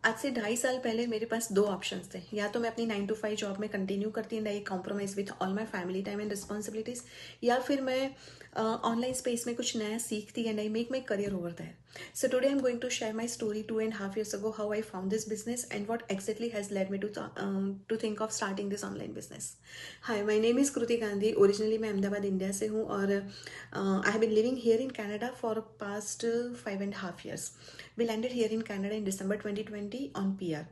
आज से 2.5 साल पहले मेरे पास 2 ऑप्शंस थे। या तो मैं अपनी 9 to 5 जॉब में कंटिन्यू करती and I compromise with all my family time and responsibilities, या फिर मैं ऑनलाइन स्पेस में कुछ नया सीखती and I make my career over there. So today I am going to share my story 2.5 years ago, how I found this business and what exactly has led me to think of starting this online business. Hi, my name is Kruti Gandhi. Originally मैं Ahmedabad India से हूँ और I have been living here in Canada for past 5.5 years. We landed here in Canada in December 2020 on PR.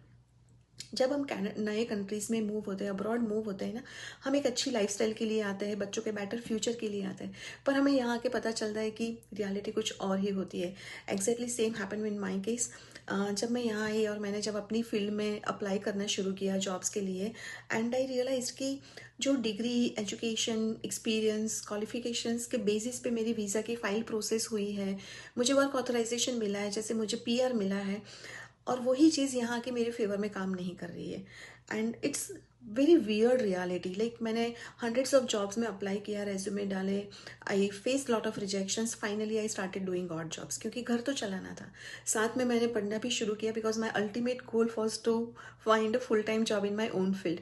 जब हम नए countries में move होते हैं, अब्रॉड मूव होते हैं ना, हम एक अच्छी लाइफस्टाइल के लिए आते हैं, बच्चों के बेटर फ्यूचर के लिए आते हैं, पर हमें यहाँ आके पता चलता है कि रियलिटी कुछ और ही होती है। Exactly same happen in my case. जब मैं यहाँ आई और मैंने जब अपनी फील्ड में अप्लाई करना शुरू किया जॉब्स के लिए, एंड आई रियलाइज कि जो डिग्री, एजुकेशन, एक्सपीरियंस, क्वालिफिकेशंस के बेसिस पे मेरी वीज़ा की फ़ाइल प्रोसेस हुई है, मुझे वर्क ऑथराइजेशन मिला है, जैसे मुझे पीआर मिला है, और वही चीज़ यहाँ के मेरे फेवर में काम नहीं कर रही है। And it's very weird reality. Like मैंने हंड्रेड्स ऑफ जॉब्स में अप्लाई किया, रेज्यूमे डाले, I face lot of rejections. Finally I started doing odd jobs, क्योंकि घर तो चलाना था, साथ में मैंने पढ़ना भी शुरू किया, because my ultimate goal was to find a full time job in my own field.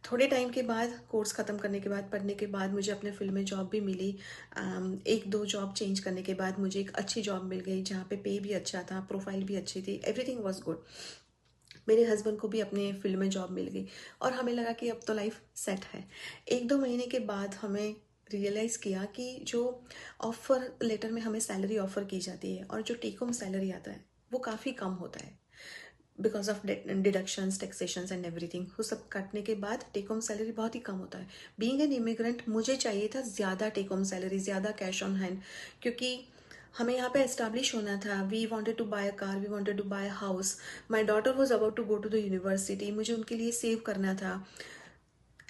थोड़े टाइम के बाद, कोर्स ख़त्म करने के बाद, पढ़ने के बाद, मुझे अपने फील्ड में जॉब भी मिली। एक दो जॉब चेंज करने के बाद मुझे एक अच्छी जॉब मिल गई, जहाँ पे भी अच्छा था, प्रोफाइल भी अच्छी थी, एवरीथिंग वॉज गुड। मेरे हस्बैंड को भी अपने फील्ड में जॉब मिल गई और हमें लगा कि अब तो लाइफ सेट है। 1-2 महीने के बाद हमें रियलाइज़ किया कि जो ऑफ़र लेटर में हमें सैलरी ऑफ़र की जाती है और जो टेक होम सैलरी आता है, वो काफ़ी कम होता है। Because of deductions, taxations and everything, वो सब काटने के बाद टेक होम सैलरी बहुत ही कम होता है। बीइंग एन इमिग्रेंट मुझे चाहिए था ज़्यादा टेक होम सैलरी, ज़्यादा कैश ऑन हैंड, क्योंकि हमें यहाँ पे एस्टैब्लिश होना था। We wanted to buy a car, we wanted to buy a house, my daughter was about to go to the university, मुझे उनके लिए सेव करना था,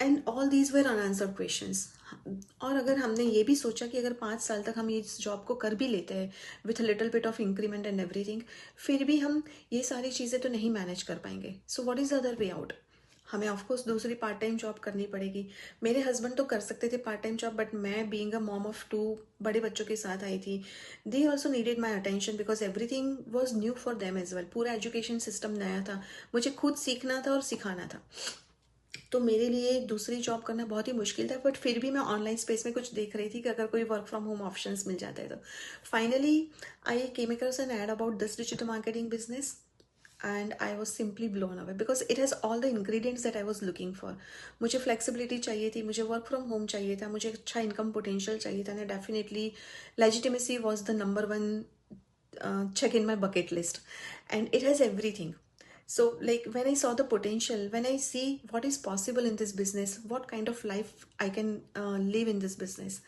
and all these were unanswered questions. और अगर हमने ये भी सोचा कि अगर 5 साल तक हम ये जॉब को कर भी लेते हैं with little bit of increment and everything, फिर भी हम ये सारी चीज़ें तो नहीं मैनेज कर पाएंगे। So what is the other way out? हमें ऑफकोर्स दूसरी पार्ट टाइम जॉब करनी पड़ेगी। मेरे हस्बैंड तो कर सकते थे पार्ट टाइम जॉब, बट मैं बीइंग अ मॉम ऑफ 2 बड़े बच्चों के साथ आई थी। They also needed my attention because everything was new for them as well. पूरा एजुकेशन सिस्टम नया था, मुझे खुद सीखना था और सिखाना था। तो मेरे लिए दूसरी जॉब करना बहुत ही मुश्किल था, बट फिर भी मैं ऑनलाइन स्पेस में कुछ देख रही थी कि अगर कोई वर्क फ्रॉम होम ऑप्शंस मिल जाता है तो। Finally I came across an ad about this digital marketing business and I was simply blown away because it has all the ingredients that I was looking for. मुझे flexibility चाहिए थी, मुझे work from home चाहिए था, मुझे अच्छा income potential चाहिए था, and definitely legitimacy was the number one check in my bucket list, and it has everything. So like when I saw the potential, when I see what is possible in this business, what kind of life I can live in this business,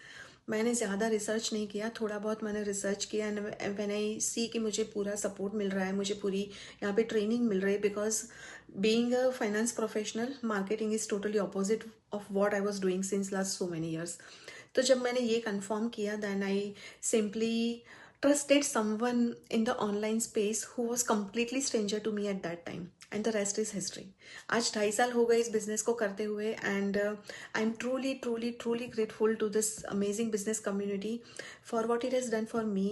मैंने ज़्यादा research नहीं किया, थोड़ा बहुत मैंने research किया, and when I सी कि मुझे पूरा सपोर्ट मिल रहा है, मुझे पूरी यहाँ पे ट्रेनिंग मिल रही है, because being a finance professional, marketing is totally opposite of what I was doing since last so many years. तो जब मैंने ये कंफर्म किया, then I simply trusted someone in the online space who was completely stranger to me at that time, and the rest is history. आज 2.5 साल हो गए इस बिजनेस को करते हुए, and I am truly truly truly grateful to this amazing business community for what it has done for me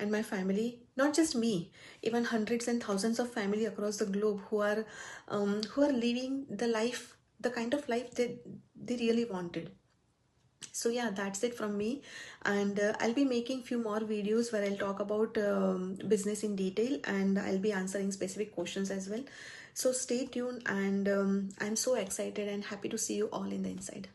and my family. Not just me, even hundreds and thousands of family across the globe who are living the life, the kind of life they really wanted. So yeah, that's it from me, and I'll be making few more videos where I'll talk about business in detail, and I'll be answering specific questions as well. So stay tuned, and I'm so excited and happy to see you all in the inside.